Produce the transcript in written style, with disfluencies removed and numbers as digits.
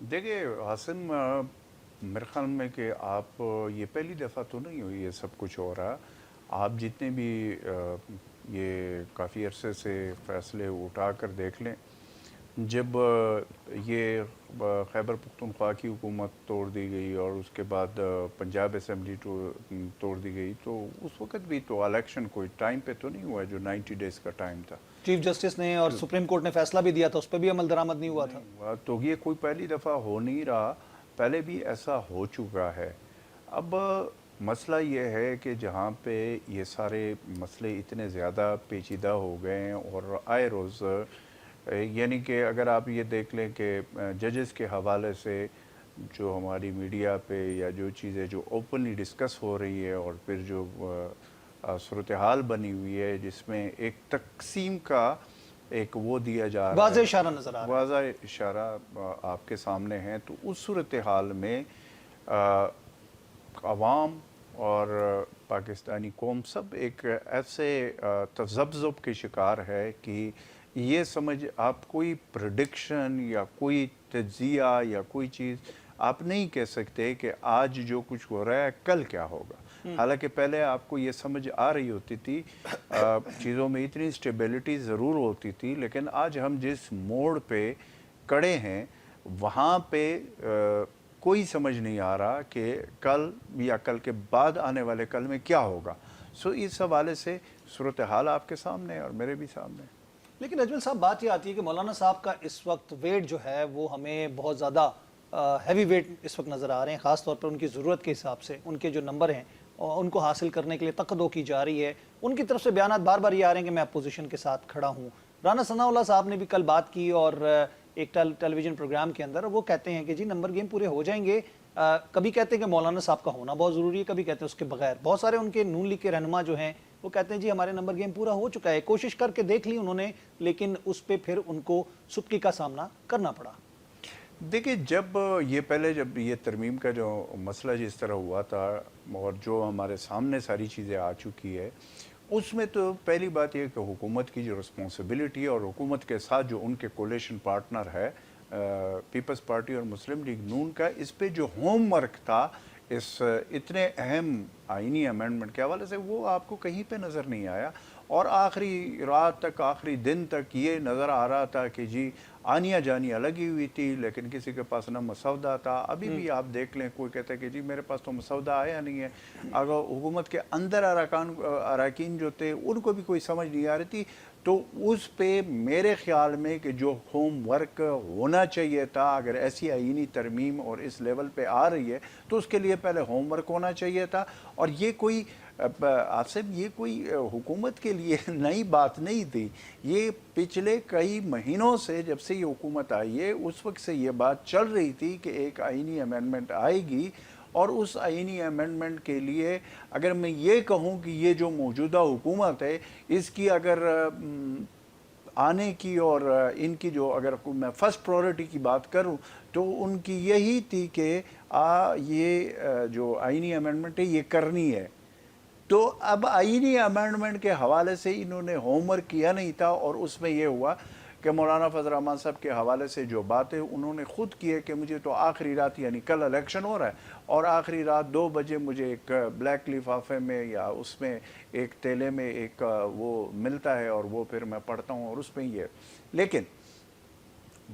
دیکھیے حسن، میرے خیال میں کہ آپ یہ پہلی دفعہ تو نہیں ہوئی یہ سب کچھ ہو رہا. آپ جتنے بھی یہ کافی عرصے سے فیصلے اٹھا کر دیکھ لیں. جب یہ خیبر پختونخوا کی حکومت توڑ دی گئی اور اس کے بعد پنجاب اسمبلی توڑ دی گئی، تو اس وقت بھی تو الیکشن کوئی ٹائم پہ تو نہیں ہوا جو 90 ڈیز کا ٹائم تھا. چیف جسٹس نے اور سپریم کورٹ نے فیصلہ بھی دیا تھا، اس پہ بھی عمل درآمد نہیں ہوا تھا. تو یہ کوئی پہلی دفعہ ہو نہیں رہا، پہلے بھی ایسا ہو چکا ہے. اب مسئلہ یہ ہے کہ جہاں پہ یہ سارے مسئلے اتنے زیادہ پیچیدہ ہو گئے ہیں اور آئے روز، یعنی کہ اگر آپ یہ دیکھ لیں کہ ججز کے حوالے سے جو ہماری میڈیا پہ یا جو چیزیں جو اوپنلی ڈسکس ہو رہی ہے، اور پھر جو صورتحال بنی ہوئی ہے جس میں ایک تقسیم کا ایک وہ دیا جا رہا ہے، واضح اشارہ نظر آ رہا ہے. واضح اشارہ آپ کے سامنے ہے. تو اس صورتحال میں عوام اور پاکستانی قوم سب ایک ایسے تذبذب کے شکار ہے کہ یہ سمجھ آپ کوئی پریڈکشن یا کوئی تجزیہ یا کوئی چیز آپ نہیں کہہ سکتے کہ آج جو کچھ ہو رہا ہے کل کیا ہوگا. حالانکہ پہلے آپ کو یہ سمجھ آ رہی ہوتی تھی، چیزوں میں اتنی سٹیبلٹی ضرور ہوتی تھی، لیکن آج ہم جس موڑ پہ کڑے ہیں وہاں پہ کوئی سمجھ نہیں آ رہا کہ کل یا کل کے بعد آنے والے کل میں کیا ہوگا. سو اس حوالے سے صورتحال آپ کے سامنے ہے اور میرے بھی سامنے ہے. لیکن اجمل صاحب بات یہ آتی ہے کہ مولانا صاحب کا اس وقت ویٹ جو ہے وہ ہمیں بہت زیادہ ہیوی ویٹ اس وقت نظر آ رہے ہیں، خاص طور پر ان کی ضرورت کے حساب سے ان کے جو نمبر ہیں ان کو حاصل کرنے کے لیے تقدو کی جا رہی ہے. ان کی طرف سے بیانات بار بار یہ آ رہے ہیں کہ میں اپوزیشن کے ساتھ کھڑا ہوں. رانا ثناء اللہ صاحب نے بھی کل بات کی اور ایک ٹیلی ویژن پروگرام کے اندر وہ کہتے ہیں کہ جی نمبر گیم پورے ہو جائیں گے. کبھی کہتے ہیں کہ مولانا صاحب کا ہونا بہت ضروری ہے، کبھی کہتے ہیں اس کے بغیر. بہت سارے ان کے نون لیگ کے رہنما جو ہیں وہ کہتے ہیں جی ہمارے نمبر گیم پورا ہو چکا ہے، کوشش کر کے دیکھ لی انہوں نے، لیکن اس پہ پھر ان کو سبکی کا سامنا کرنا پڑا. دیکھیں، جب یہ ترمیم کا جو مسئلہ جس طرح ہوا تھا اور جو ہمارے سامنے ساری چیزیں آ چکی ہے، اس میں تو پہلی بات یہ کہ حکومت کی جو رسپانسبلٹی اور حکومت کے ساتھ جو ان کے کولیشن پارٹنر ہے پیپلز پارٹی اور مسلم لیگ نون کا، اس پہ جو ہوم ورک تھا اس اتنے اہم آئینی امینڈمنٹ کے حوالے سے، وہ آپ کو کہیں پہ نظر نہیں آیا. اور آخری رات تک، آخری دن تک یہ نظر آ رہا تھا کہ جی آنیا جانیاں لگی ہوئی تھی لیکن کسی کے پاس نہ مسودہ تھا. ابھی بھی آپ دیکھ لیں، کوئی کہتا ہے کہ جی میرے پاس تو مسودہ آیا نہیں ہے. اگر حکومت کے اندر اراکین جو تھے ان کو بھی کوئی سمجھ نہیں آ رہی تھی. تو اس پہ میرے خیال میں کہ جو ہوم ورک ہونا چاہیے تھا، اگر ایسی آئینی ترمیم اور اس لیول پہ آ رہی ہے تو اس کے لیے پہلے ہوم ورک ہونا چاہیے تھا. اور یہ کوئی آصف، یہ کوئی حکومت کے لیے نئی بات نہیں تھی. یہ پچھلے کئی مہینوں سے جب سے یہ حکومت آئی ہے اس وقت سے یہ بات چل رہی تھی کہ ایک آئینی امینڈمنٹ آئے گی، اور اس آئینی امینڈمنٹ کے لیے اگر میں یہ کہوں کہ یہ جو موجودہ حکومت ہے اس کی اگر آنے کی اور ان کی جو اگر میں فرسٹ پرائورٹی کی بات کروں تو ان کی یہی تھی کہ یہ جو آئینی امینڈمنٹ ہے یہ کرنی ہے. تو اب آئینی امینڈمنٹ کے حوالے سے انہوں نے ہوم ورک کیا نہیں تھا، اور اس میں یہ ہوا کہ مولانا فضل الرحمان صاحب کے حوالے سے جو باتیں انہوں نے خود کی ہے کہ مجھے تو آخری رات، یعنی کل الیکشن ہو رہا ہے اور آخری رات 2 بجے مجھے ایک بلیک لفافے میں یا اس میں ایک تیلے میں ایک وہ ملتا ہے اور وہ پھر میں پڑھتا ہوں اور اس میں یہ. لیکن